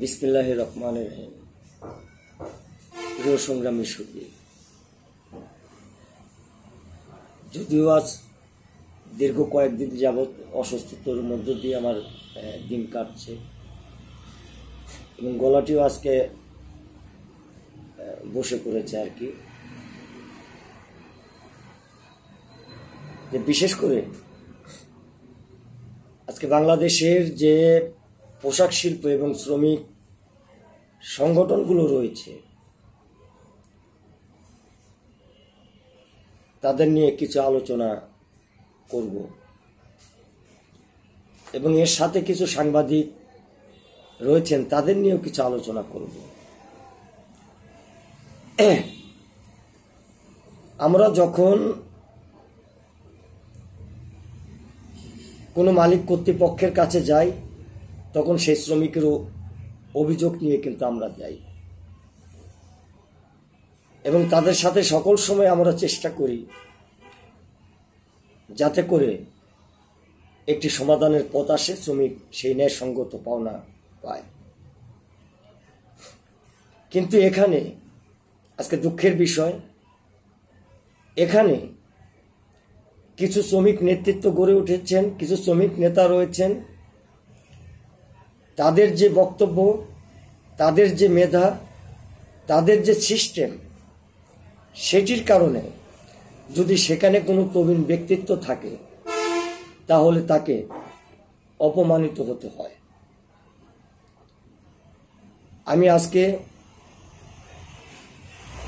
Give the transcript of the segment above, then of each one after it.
বিসমিল্লাহির রহমানির রহিম। প্রিয় সংগ্রামী সুধী, যদিও আজ দীর্ঘ কয়েকদিন যাবৎ অসুস্থতার মধ্য দিয়ে আমার দিন কাটছে এবং গলাটিও আজকে বসে পড়েছে আর কি। বিশেষ করে আজকে বাংলাদেশের যে পোশাক শিল্প এবং শ্রমিক সংগঠনগুলো রয়েছে তাদের নিয়ে কিছু আলোচনা করব এবং এর সাথে কিছু সাংবাদিক রয়েছেন তাদের নিয়েও কিছু আলোচনা করব। আমরা যখন কোনো মালিক কর্তৃপক্ষের কাছে যাই তখন সেই শ্রমিকের অভিযোগ নিয়ে কিন্তু আমরা যাই এবং তাদের সাথে সকল সময় আমরা চেষ্টা করি যাতে করে একটি সমাধানের পথ আসে, শ্রমিক সেই ন্যায়সঙ্গত পাওনা পায়। কিন্তু এখানে আজকে দুঃখের বিষয়, এখানে কিছু শ্রমিক নেতৃত্ব গড়ে উঠেছেন, কিছু শ্রমিক নেতা রয়েছেন, তাদের যে বক্তব্য, তাদের যে মেধা, তাদের যে সিস্টেম, সেটির কারণে যদি সেখানে কোনো প্রবীণ ব্যক্তিত্ব থাকে তাহলে তাকে অপমানিত হতে হয়। আমি আজকে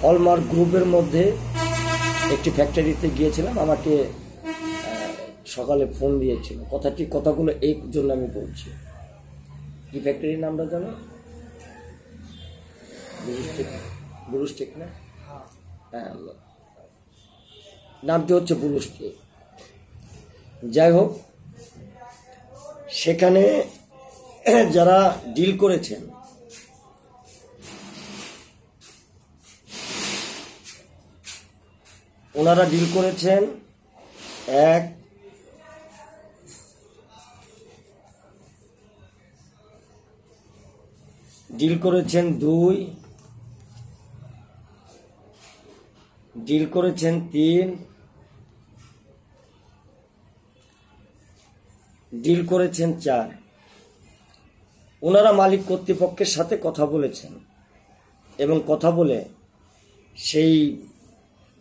হলমার্ক গ্রুপের মধ্যে একটি ফ্যাক্টরিতে গিয়েছিলাম, আমাকে সকালে ফোন দিয়েছিল। কথাগুলো এই জন্য আমি বলছি। কি ফ্যাক্টরির নামটা জানো? বুলুস্টেক না? হ্যাঁ, নামটি হচ্ছে বুলুস্টেক। যাই হোক, সেখানে যারা ডিল করেছেন ওনারা ডিল করেছেন এক, ডিল করেছেন দুই, ডিল করেছেন তিন, ডিল করেছেন চার। ওনারা মালিক কর্তৃপক্ষের সাথে কথা বলেছেন এবং কথা বলে সেই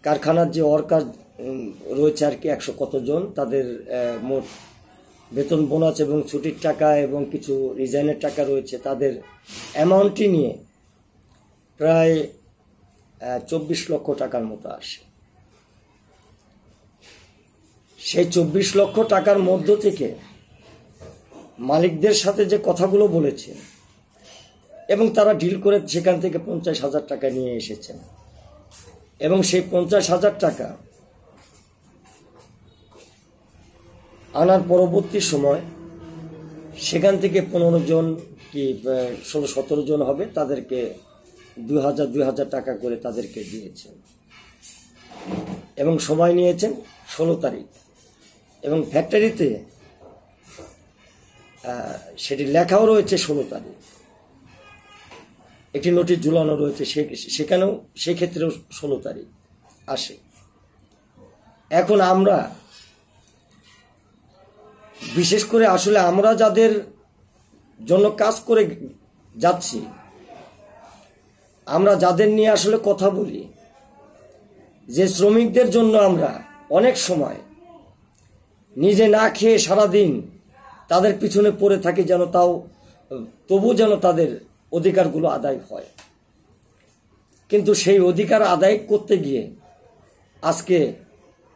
কারখানার যে ওয়ার্কার রয়েছে আর কি 100 কতজন, তাদের মোট বেতন বোনাস এবং ছুটির টাকা এবং কিছু রিজাইনের টাকা রয়েছে, তাদের অ্যামাউন্টটি নিয়ে প্রায় 24 লক্ষ টাকার মতো আসে। সেই 24 লক্ষ টাকার মধ্য থেকে মালিকদের সাথে যে কথাগুলো বলেছে এবং তারা ডিল করে সেখান থেকে 50,000 টাকা নিয়ে এসেছেন এবং সেই 50,000 টাকা আনার পরবর্তী সময় সেখান থেকে 15 জন কি 16-17 জন হবে, তাদেরকে 2,000 টাকা করে তাদেরকে দিয়েছেন এবং সময় নিয়েছেন 16 তারিখ এবং ফ্যাক্টরিতে সেটি লেখাও রয়েছে 16 তারিখ, একটি নোটিশ ঝুলানো রয়েছে, সেখানেও সেক্ষেত্রেও 16 তারিখ আসে। এখন আমরা বিশেষ করে আসলে আমরা যাদের জন্য কাজ করে যাচ্ছি, আমরা যাদের নিয়ে আসলে কথা বলি, যে শ্রমিকদের জন্য আমরা অনেক সময় নিজে না খেয়ে সারাদিন তাদের পিছনে পড়ে থাকি যেন তবু যেন তাদের অধিকারগুলো আদায় হয়, কিন্তু সেই অধিকার আদায় করতে গিয়ে আজকে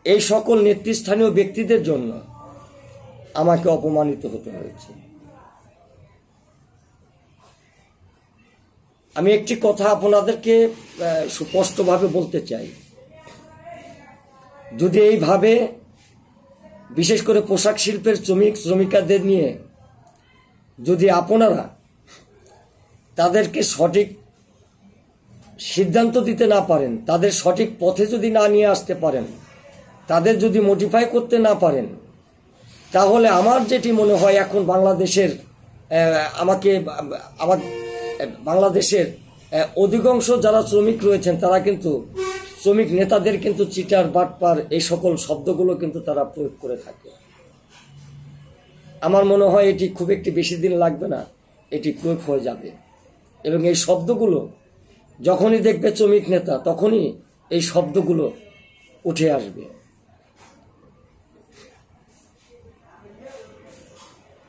এই সকল নেতৃস্থানীয় ব্যক্তিদের জন্য আমাকে অপমানিত হতে হয়েছে। আমি একটি কথা আপনাদেরকে সুস্পষ্টভাবে বলতে চাই, যদি এইভাবে বিশেষ করে পোশাক শিল্পের শ্রমিকদের নিয়ে যদি আপনারা তাদেরকে সঠিক সিদ্ধান্ত দিতে না পারেন, তাদের সঠিক পথে যদি না নিয়ে আসতে পারেন, তাদের যদি মোটিফাই করতে না পারেন, তাহলে আমার যেটি মনে হয় এখন বাংলাদেশের আমার বাংলাদেশের অধিকাংশ যারা শ্রমিক রয়েছেন তারা কিন্তু শ্রমিক নেতাদের কিন্তু চিটার বাটপার এই সকল শব্দগুলো কিন্তু তারা প্রয়োগ করে থাকে। আমার মনে হয় এটি খুব একটি বেশি দিন লাগবে না, এটি প্রয়োগ হয়ে যাবে এবং এই শব্দগুলো যখনই দেখবে শ্রমিক নেতা তখনই এই শব্দগুলো উঠে আসবে।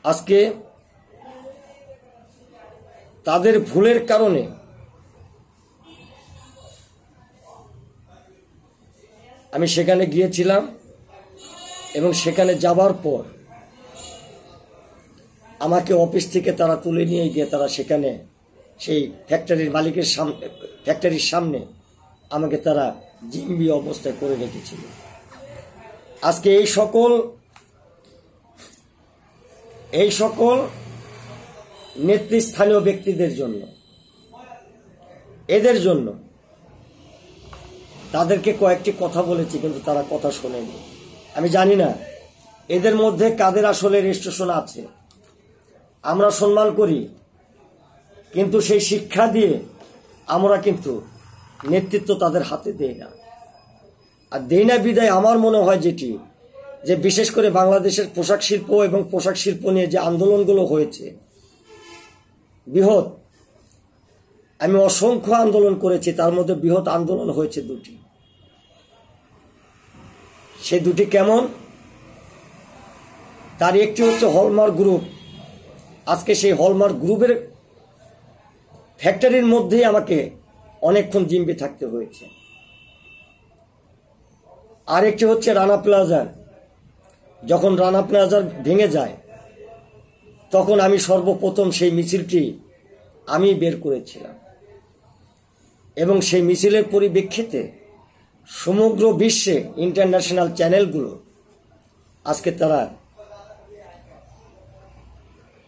আজকে তাদের ভুলের কারণে আমি সেখানে গিয়েছিলাম এবং সেখানে যাবার পর আমাকে অফিস থেকে তারা তুলে নিয়ে গিয়ে তারা সেখানে সেই ফ্যাক্টরির মালিকের সামনে, ফ্যাক্টরির সামনে আমাকে তারা জিম্মি অবস্থায় করে রেখেছিল। আজকে এই সকল নেতৃস্থানীয় ব্যক্তিদের জন্য, এদের জন্য তাদেরকে কয়েকটি কথা বলেছি কিন্তু তারা কথা শোনেনি। আমি জানি না এদের মধ্যে কাদের আসলে রেজিস্ট্রেশন আছে। আমরা সম্মান করি কিন্তু সেই শিক্ষা দিয়ে আমরা কিন্তু নেতৃত্ব তাদের হাতে দেই না। আর দেই না বিদায় আমার মনে হয় যেটি যে বিশেষ করে বাংলাদেশের পোশাক শিল্প এবং পোশাক শিল্প নিয়ে যে আন্দোলনগুলো হয়েছে বৃহৎ, আমি অসংখ্য আন্দোলন করেছি, তার মধ্যে বৃহৎ আন্দোলন হয়েছে দুটি। সে দুটি কেমন? তার একটি হচ্ছে হলমার্ক গ্রুপ। আজকে সেই হলমার্ক গ্রুপের ফ্যাক্টরির মধ্যেই আমাকে অনেকক্ষণ জিম্মি থাকতে হয়েছে। আরেকটি হচ্ছে রানা প্লাজার। যখন রানা প্লাজার ভেঙে যায় তখন আমি সর্বপ্রথম সেই মিছিলটি আমি বের করেছিলাম এবং সেই মিছিলের পরিপ্রেক্ষিতে সমগ্র বিশ্বে ইন্টারন্যাশনাল চ্যানেলগুলো আজকে তারা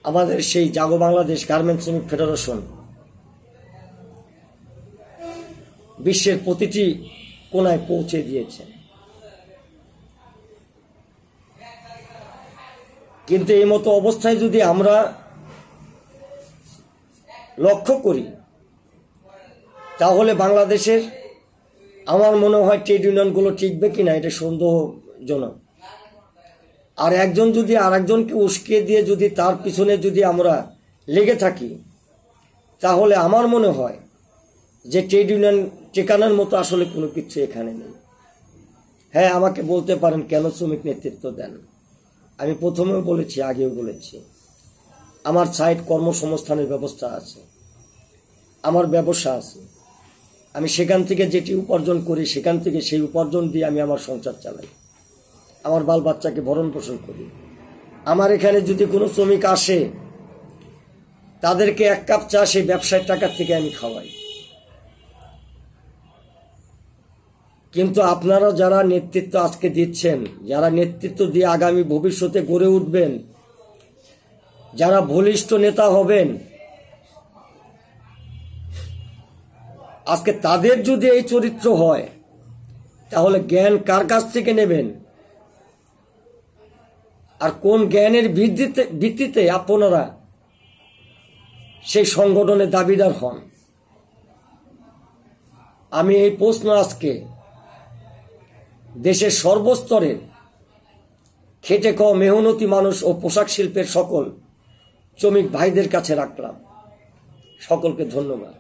আমাদের সেই জাগো বাংলাদেশ গার্মেন্টস শ্রমিক ফেডারেশন বিশ্বের প্রতিটি কোনায় পৌঁছে দিয়েছে। কিন্তু এই মতো অবস্থায় যদি আমরা লক্ষ্য করি তাহলে বাংলাদেশের আমার মনে হয় ট্রেড ইউনিয়নগুলো টিকবে কিনা এটা সন্দেহজনক। আর একজন যদি আর একজনকে উস্কিয়ে দিয়ে যদি তার পিছনে যদি আমরা লেগে থাকি তাহলে আমার মনে হয় যে ট্রেড ইউনিয়ন টেকানোর মতো আসলে কোনো কিছু এখানে নেই। হ্যাঁ, আমাকে বলতে পারেন কেন শ্রমিক নেতৃত্ব দেন। আমি প্রথমেও বলেছি, আগেও বলেছি, আমার সাইট কর্মসংস্থানের ব্যবস্থা আছে, আমার ব্যবসা আছে, আমি সেখান থেকে যেটি উপার্জন করি সেখান থেকে সেই উপার্জন দিয়ে আমি আমার সংসার চালাই, আমার বাল বাচ্চাকে ভরণ পোষণ করি। আমার এখানে যদি কোনো শ্রমিক আসে তাদেরকে এক কাপ চা সেই ব্যবসায়ের টাকার থেকে আমি খাওয়াই। কিন্তু আপনারা যারা নেতৃত্ব আজকে দিচ্ছেন, যারা নেতৃত্ব দিয়ে আগামী ভবিষ্যতে গড়ে উঠবেন, যারা বলিষ্ঠ নেতা হবেন, আজকে তাদের যদি এই চরিত্র হয় তাহলে জ্ঞান কার কাছ থেকে নেবেন আর কোন জ্ঞানের ভিত্তিতে আপনারা সেই সংগঠনের দাবিদার হন? আমি এই প্রশ্ন আজকে দেশের সর্বস্তরের খেটে খাওয়া মেহনতি মানুষ ও পোশাক শিল্পের সকল শ্রমিক ভাইদের কাছে রাখলাম। সকলকে ধন্যবাদ।